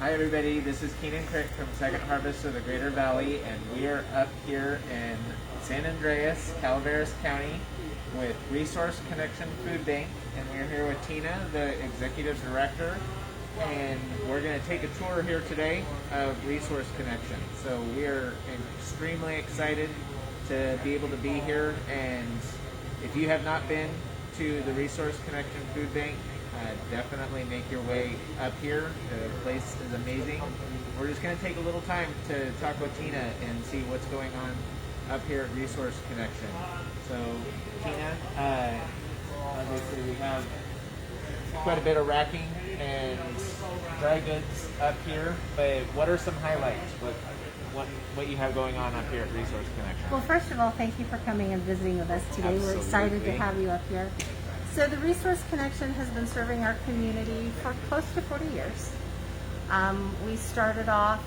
Hi everybody, this is Keenan from Second Harvest of the Greater Valley, and we are up here in San Andreas, Calaveras County with Resource Connection Food Bank, and we're here with Tina, the Executive Director, and we're going to take a tour here today of Resource Connection. So we are extremely excited to be able to be here, and if you have not been to the Resource Connection Food Bank, definitely make your way up here. The place is amazing. We're just going to take a little time to talk with Tina and see what's going on up here at Resource Connection. So, Tina, obviously we have quite a bit of racking and dry goods up here, but what are some highlights? What you have going on up here at Resource Connection? Well, first of all, thank you for coming and visiting with us today. Absolutely. We're excited to have you up here. So the Resource Connection has been serving our community for close to 40 years. We started off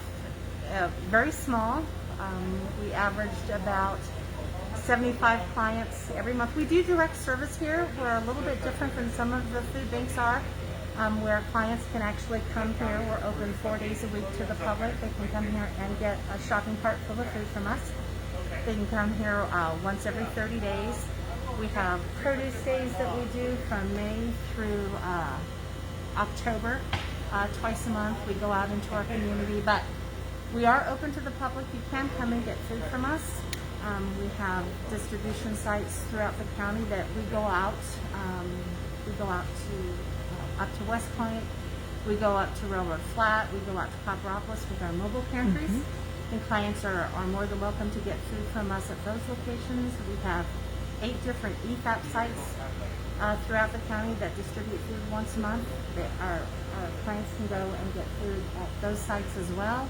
very small. We averaged about 75 clients every month. We do direct service here. We're a little bit different than some of the food banks are, where clients can actually come here. We're open 4 days a week to the public. They can come here and get a shopping cart full of food from us. They can come here once every 30 days. We have produce days that we do from May through October. Twice a month we go out into our community, but we are open to the public. You can come and get food from us. We have distribution sites throughout the county that we go out. We go out to up to West Point. We go up to Railroad Flat. We go out to Calaveras with our mobile pantries. And clients are more than welcome to get food from us at those locations. We have 8 different EFAP sites throughout the county that distribute food once a month. Our clients can go and get food at those sites as well.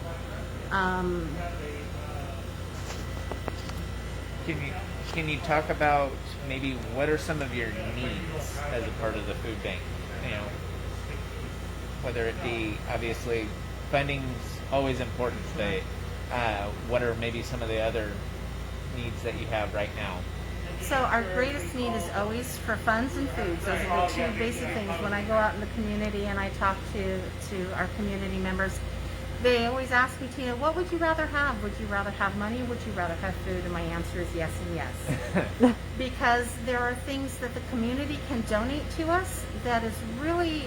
Can you talk about maybe what are some of your needs as a part of the food bank? You know, whether it be, obviously funding's always important, but what are maybe some of the other needs that you have right now? So our greatest need is always for funds and foods. Those are the 2 basic things. When I go out in the community and I talk to our community members, they always ask me, Tina, what would you rather have? Would you rather have money or would you rather have food? And my answer is yes and yes. Because there are things that the community can donate to us that is really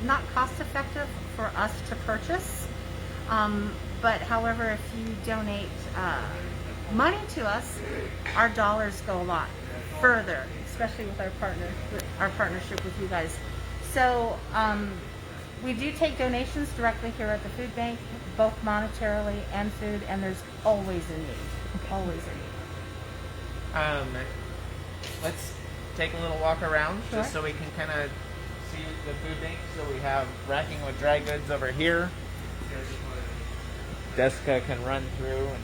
not cost effective for us to purchase. But however, if you donate money to us, our dollars go a lot further, especially with our partnership with you guys. So we do take donations directly here at the food bank, both monetarily and food, and there's always a need. Always a need. Let's take a little walk around. Sure. Just so we can kind of see the food bank. So we have racking with dry goods over here. Jessica can run through and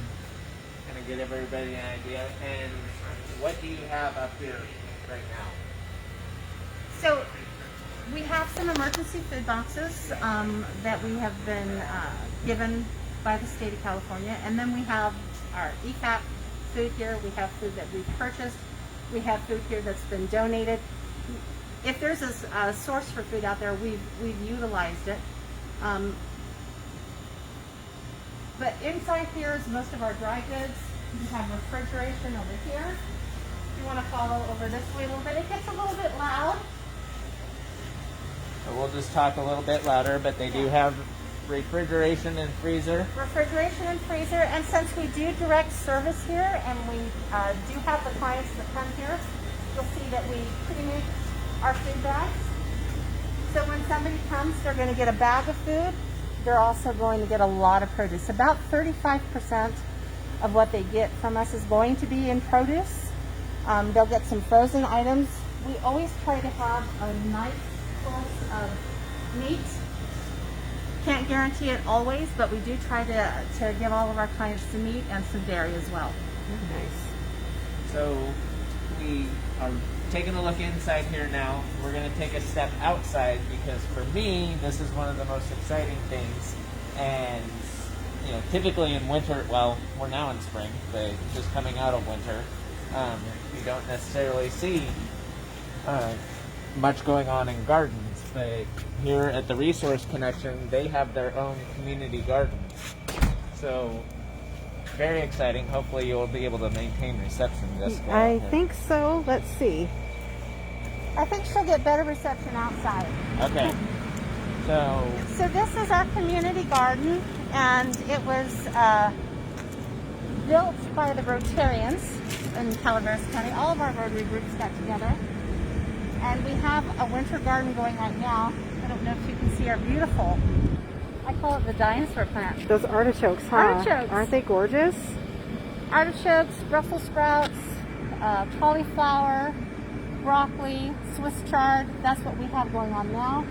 kind of give everybody an idea. And what do you have up here right now? So we have some emergency food boxes that we have been given by the state of California, and then we have our EFAP food here. We have food that we've purchased. We have food here that's been donated. If there's a source for food out there, we've utilized it. But inside here is most of our dry goods. We have refrigeration over here. If you want to follow over this way a little bit, it gets a little bit loud. So we'll just talk a little bit louder, but they do have refrigeration and freezer. Refrigeration and freezer, and since we do direct service here and we do have the clients that come here, you'll see that we pre-make our food bags. So when somebody comes, they're going to get a bag of food. They're also going to get a lot of produce. About 35% of what they get from us is going to be in produce. They'll get some frozen items. We always try to have a nice source of meat. Can't guarantee it always, but we do try to give all of our clients some meat and some dairy as well. Nice. So we are taking a look inside here now. We're going to take a step outside because for me, this is one of the most exciting things. And you know, typically in winter, well, we're now in spring, but just coming out of winter, you don't necessarily see much going on in gardens. but here at the Resource Connection, they have their own community gardens. So, very exciting. Hopefully you'll be able to maintain reception, Jessica. I think so. Let's see. I think she'll get better reception outside. Okay. So this is our community garden, and it was built by the Rotarians in Calaveras County. All of our Rotary groups got together. And we have a winter garden going right now. I don't know if you can see our beautiful, I call it the dinosaur plant. Those artichokes, huh? Artichokes. Aren't they gorgeous? Artichokes, Brussels sprouts, cauliflower, broccoli, Swiss chard. That's what we have going on now.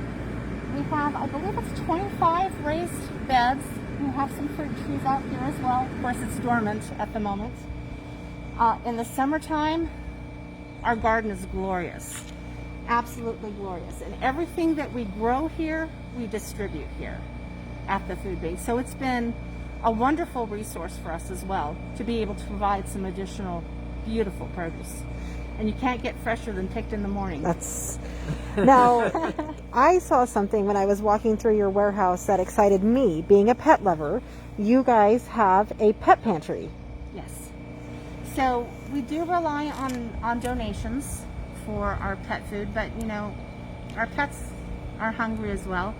We have, I believe it's 25 raised beds. We have some fruit trees out here as well. Of course, it's dormant at the moment. In the summertime, our garden is glorious. Absolutely glorious. And everything that we grow here, we distribute here at the food bank. So it's been a wonderful resource for us as well to be able to provide some additional beautiful produce. And you can't get fresher than picked in the morning. That's now. I saw something when I was walking through your warehouse that excited me. Being a pet lover, you guys have a pet pantry. Yes. So we do rely on donations for our pet food, but you know, our pets are hungry as well.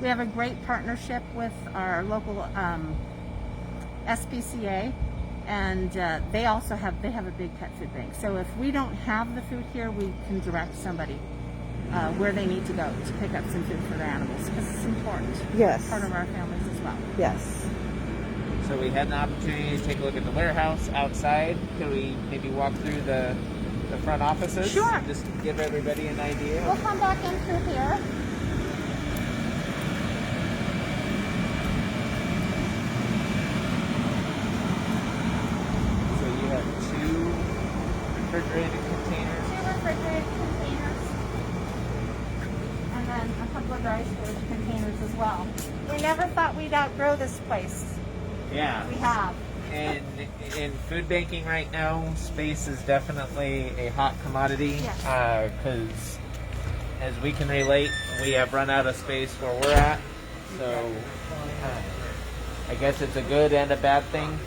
We have a great partnership with our local SPCA, and they have a big pet food bank. So if we don't have the food here, we can direct somebody where they need to go to pick up some food for their animals, because it's important. Yes. It's part of our families as well. Yes. So we had an opportunity to take a look at the warehouse outside. Can we maybe walk through the front offices? Sure. Just give everybody an idea. We'll come back in through here. So you have two refrigerated containers. Two refrigerated containers, and then a couple of dry storage containers as well. We never thought we'd outgrow this place. Yeah. We have. And in food banking right now, space is definitely a hot commodity. Yes. Because as we can relate, we have run out of space where we're at. So I guess it's a good and a bad thing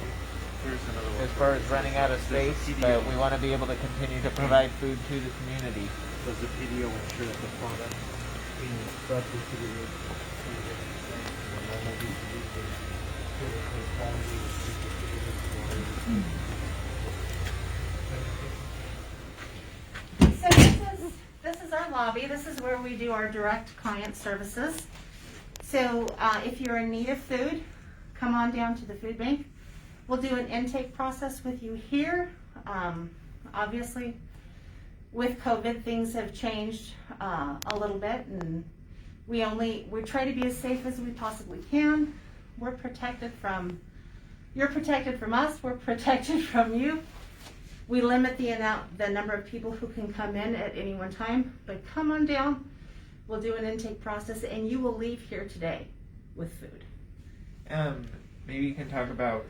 as far as running out of space, but we want to be able to continue to provide food to the community. Does the PDO ensure that the product being brought to the So this is our lobby. This is where we do our direct client services. So if you're in need of food, come on down to the food bank. We'll do an intake process with you here. Obviously, with COVID, things have changed a little bit, and we try to be as safe as we possibly can. We're protected from, you're protected from us, we're protected from you. We limit the number of people who can come in at any one time, but come on down. We'll do an intake process, and you will leave here today with food. Maybe you can talk about,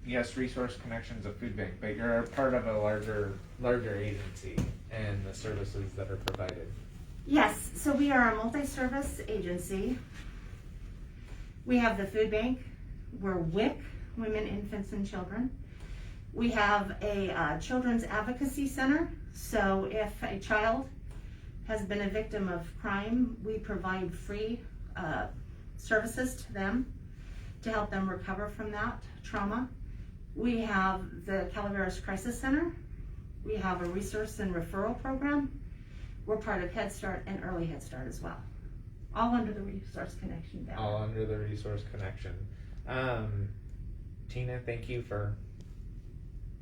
yes, Resource Connection's a food bank, but you're a part of a larger agency and the services that are provided. Yes, so we are a multi-service agency. We have the food bank. We're WIC, Women, Infants, and Children. We have a children's advocacy center. So if a child has been a victim of crime, we provide free services to them to help them recover from that trauma. We have the Calaveras Crisis Center. We have a resource and referral program. We're part of Head Start and Early Head Start as well. All under the Resource Connection banner. All under the Resource Connection. Tina, thank you for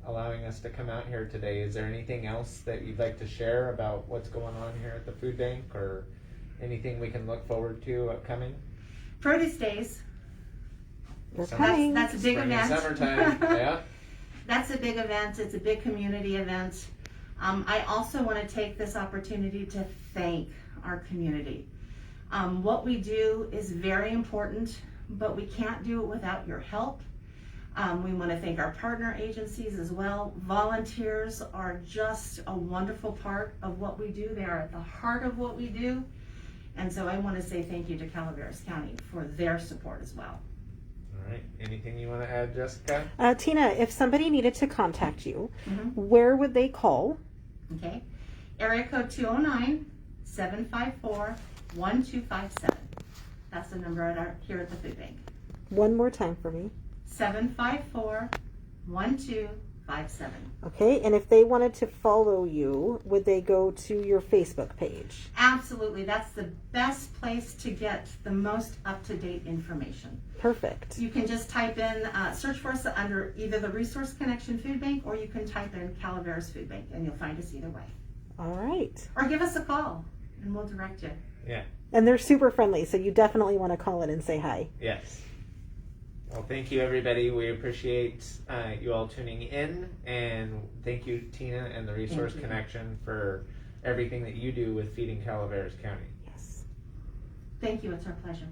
allowing us to come out here today. Is there anything else that you'd like to share about what's going on here at the food bank, or anything we can look forward to upcoming? Produce Days. They're coming. That's a big Spring event. and summertime, yeah. That's a big event. It's a big community event. I also want to take this opportunity to thank our community. What we do is very important, but we can't do it without your help. We want to thank our partner agencies as well. Volunteers are just a wonderful part of what we do. They are at the heart of what we do. And so I want to say thank you to Calaveras County for their support as well. All right. Anything you want to add, Jessica? Tina, if somebody needed to contact you, Mhm. where would they call? Okay. Area code 209-754-1257. That's the number here at the food bank. One more time for me. 754-1257. Okay, and if they wanted to follow you, would they go to your Facebook page? Absolutely. That's the best place to get the most up-to-date information. Perfect. You can just type in, search for us under either the Resource Connection Food Bank, or you can type in Calaveras Food Bank, and you'll find us either way. All right. Or give us a call, and we'll direct you. Yeah. And they're super friendly, so you definitely want to call in and say hi. Yes. Well, thank you, everybody. We appreciate you all tuning in, and thank you, Tina, and the Resource Thank you. Connection for everything that you do with feeding Calaveras County. Yes. Thank you. It's our pleasure.